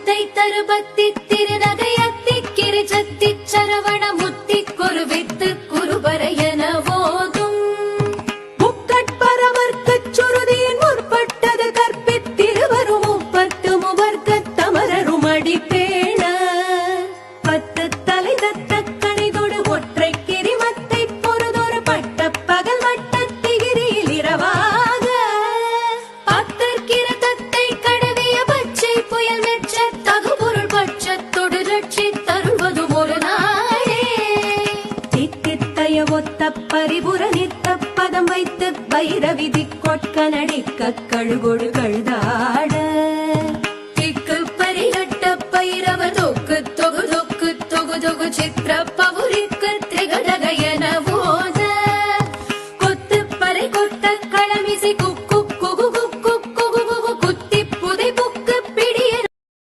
முத்தை தருபத்தி திருநகையத்தி கிரிஜத்தி சரவண முத்தி குருவித்து குருபரையன போதும் முக்கட்பரவர்க்குச் சுருதியின் முற்பட்டது கற்பித்திருவரும் முப்பத்து முவர்க்க தமரரும் அடிப்பேண பத்து தலை தத்த கணிதொடு ஒற்றை கிரிமத்தை பொறுதொரு பட்ட பகல் வட்டத்திகிரியில் இரவாக பத்தற்கிற தத்தை கடவிய பச்சை புயல் மெச்ச தகுபொருள் பட்சத்தொடு ரட்சி தருவதும் ஒரு நாளே தித்தித்தய ஒத்த பரிபுர நித்த பதம் வைத்து பைரவிதி கொட்க நடிக்க கழுகொடு கழுதாட திக்கு பரிகட்ட பைரவ தொக்கு தொகு தொக்கு தொகு தொகு சித்திரப்ப